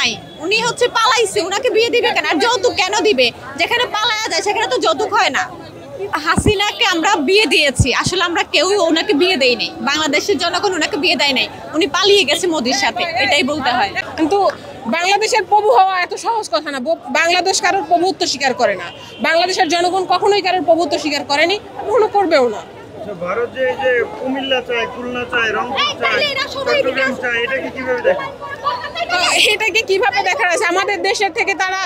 নাই, উনি হচ্ছে পালাইছে, উনাকে বিয়ে দিবে কেন? আর যৌতুক কেন দিবে? যেখানে পালায়া যায় সেখানে তো যৌতুক হয় না। হাসিনাকে আমরা বিয়ে দিয়েছি, আসলে আমরা কেউ ওনাকে বিয়ে দেই নাই, বাংলাদেশের জনগণ ওনাকে বিয়ে দেয় নাই, উনি পালিয়ে গেছে মোদির সাথে, এটাই বলতে হয়। কিন্তু বাংলাদেশের প্রভু হওয়া এত সহজ কথা না। বাংলাদেশ কারোর প্রভুত্ব স্বীকার করে না, বাংলাদেশের জনগণ কখনোই কারোর প্রভুত্ব স্বীকার করেনি, কখনো করবেও না। ভারত যে এই যে কুমিল্লা চায়, খুলনা চায়, রংপুর চায়, চট্টগ্রাম চায়, এটাকে কিভাবে দেখেন? এটাকে কিভাবে দেখার আছে? আমাদের দেশের থেকে তারা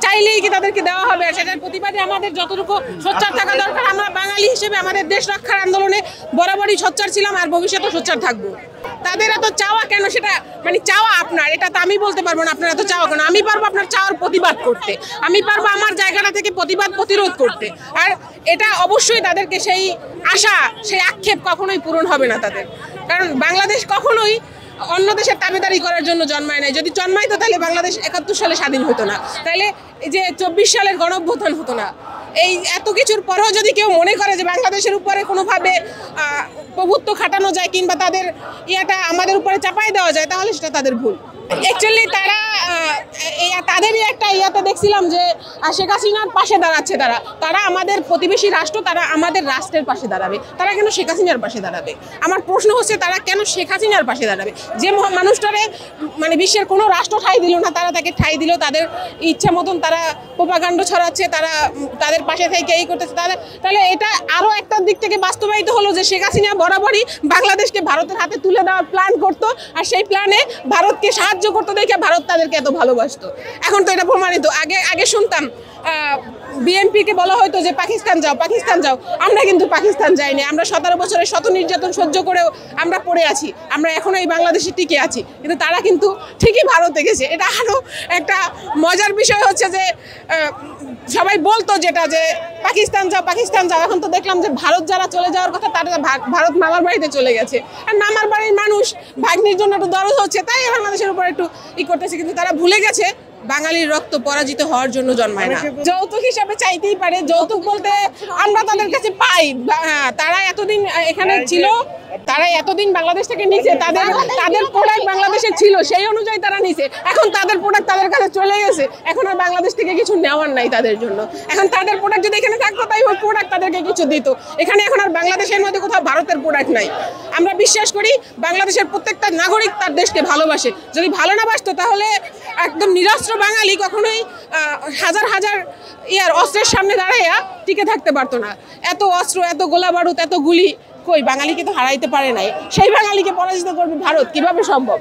চাইলেই কি তাদেরকে দেওয়া হবে? সেটার প্রতিবাদে আমাদের যতটুকু সোচ্চার থাকা দরকার, আমরা বাঙালি হিসেবে আমাদের দেশ রক্ষার আন্দোলনে বরাবরই সোচ্চার ছিলাম আর ভবিষ্যতে সোচ্চার থাকবো। তাদের এত চাওয়া কেন? সেটা মানে চাওয়া আপনার, এটা তো আমি বলতে পারবো না আপনার এত চাওয়া কেন। আমি পারবো আপনার চাওয়ার প্রতিবাদ করতে, আমি পারবো আমার জায়গাটা থেকে প্রতিরোধ করতে। আর এটা অবশ্যই তাদেরকে সেই আশা, সেই আক্ষেপ কখনোই পূরণ হবে না তাদের, কারণ বাংলাদেশ কখনোই অন্য দেশের দাবিদারি করার জন্য জন্মায় নাই। যদি জন্মাইতো তাহলে বাংলাদেশ ৭১ সালে স্বাধীন হতো না, তাহলে এই যে ২৪ সালের গণঅভ্যুত্থান হতো না। এই এত কিছুর পরেও যদি কেউ মনে করে যে বাংলাদেশের উপরে কোনোভাবে প্রভুত্ব খাটানো যায় কিংবা তাদের ইয়াটা আমাদের উপরে চাপাই দেওয়া যায়, তাহলে সেটা তাদের ভুল। অ্যাকচুয়ালি তারা তাদেরই একটা ইয়াতে দেখছিলাম যে শেখ হাসিনার পাশে দাঁড়াচ্ছে। তারা আমাদের প্রতিবেশী রাষ্ট্র, তারা আমাদের রাষ্ট্রের পাশে দাঁড়াবে, তারা কেন শেখ হাসিনার পাশে দাঁড়াবে? আমার প্রশ্ন হচ্ছে তারা কেন শেখ হাসিনার পাশে দাঁড়াবে? যে মানুষটারে মানে বিশ্বের কোনো রাষ্ট্র ঠাঁই দিল না, তারা তাকে ঠাঁই দিল, তাদের ইচ্ছা মতন তারা প্রোপাগান্ডা ছড়াচ্ছে, তারা তাদের পাশে থেকে এই করতেছে। তাহলে এটা আরও একটা দিক থেকে বাস্তবায়িত হলো যে শেখ হাসিনা বরাবরই বাংলাদেশকে ভারতের হাতে তুলে দেওয়ার প্ল্যান করতো, আর সেই প্ল্যানে ভারতকে সাহায্য করতো দেখে ভারত তাদেরকে এত ভালোবাসতো। এখন তো এটা প্রমাণিত। আগে শুনতাম বিএনপিকে বলা হয়তো যে পাকিস্তান যাও, আমরা কিন্তু পাকিস্তান যাইনি। আমরা ১৭ বছরের শত নির্যাতন সহ্য করেও আমরা পড়ে আছি, আমরা এখনো এই বাংলাদেশে টিকে আছি, কিন্তু তারা কিন্তু ঠিকই ভারতে গেছে। এটা আরও একটা মজার বিষয় হচ্ছে যে সবাই বলতো যেটা যে পাকিস্তান যাও, এখন তো দেখলাম যে ভারত যারা চলে যাওয়ার কথা তারা ভারত মামার বাড়িতে চলে গেছে। আর মামার বাড়ির মানুষ ভাগ্নির জন্য একটু দরদ হচ্ছে, তাই বাংলাদেশের উপর একটু করতেছে, কিন্তু তারা ভুলে গেছে বাঙালির রক্ত পরাজিত হওয়ার জন্য জন্মায় না। যৌতুক হিসাবে চাইতেই পারে, যৌতুক বলতে আমরা তাদের কাছে পাই। তারা এতদিন এখানে ছিল, তারা এতদিন বাংলাদেশ থেকে নিছে, তাদের প্রোডাক্ট বাংলাদেশে ছিল, সেই অনুযায়ী তারা নিছে। এখন তাদের প্রোডাক্ট তাদের কাছে চলে গেছে, এখন আর বাংলাদেশ থেকে কিছু নেওয়ার নাই তাদের জন্য। এখন তাদের প্রোডাক্ট যদি এখানে থাকতো, তাই ওই প্রোডাক্ট তাদেরকে কিছু দিত। এখানে এখন আর বাংলাদেশের মধ্যে কোথাও ভারতের প্রোডাক্ট নাই। আমরা বিশ্বাস করি বাংলাদেশের প্রত্যেকটা নাগরিক তার দেশকে ভালোবাসে। যদি ভালো না বাসতো তাহলে একদম নিরস্ত্র বাঙালি কখনোই হাজার হাজার অস্ত্রের সামনে দাঁড়াইয়া টিকে থাকতে পারতো না। এত অস্ত্র, এত গোলা বারুদ, এত গুলি কই বাঙালিকে তো হারাইতে পারে নাই। সেই বাঙালিকে পরাজিত করবে ভারত, কিভাবে সম্ভব?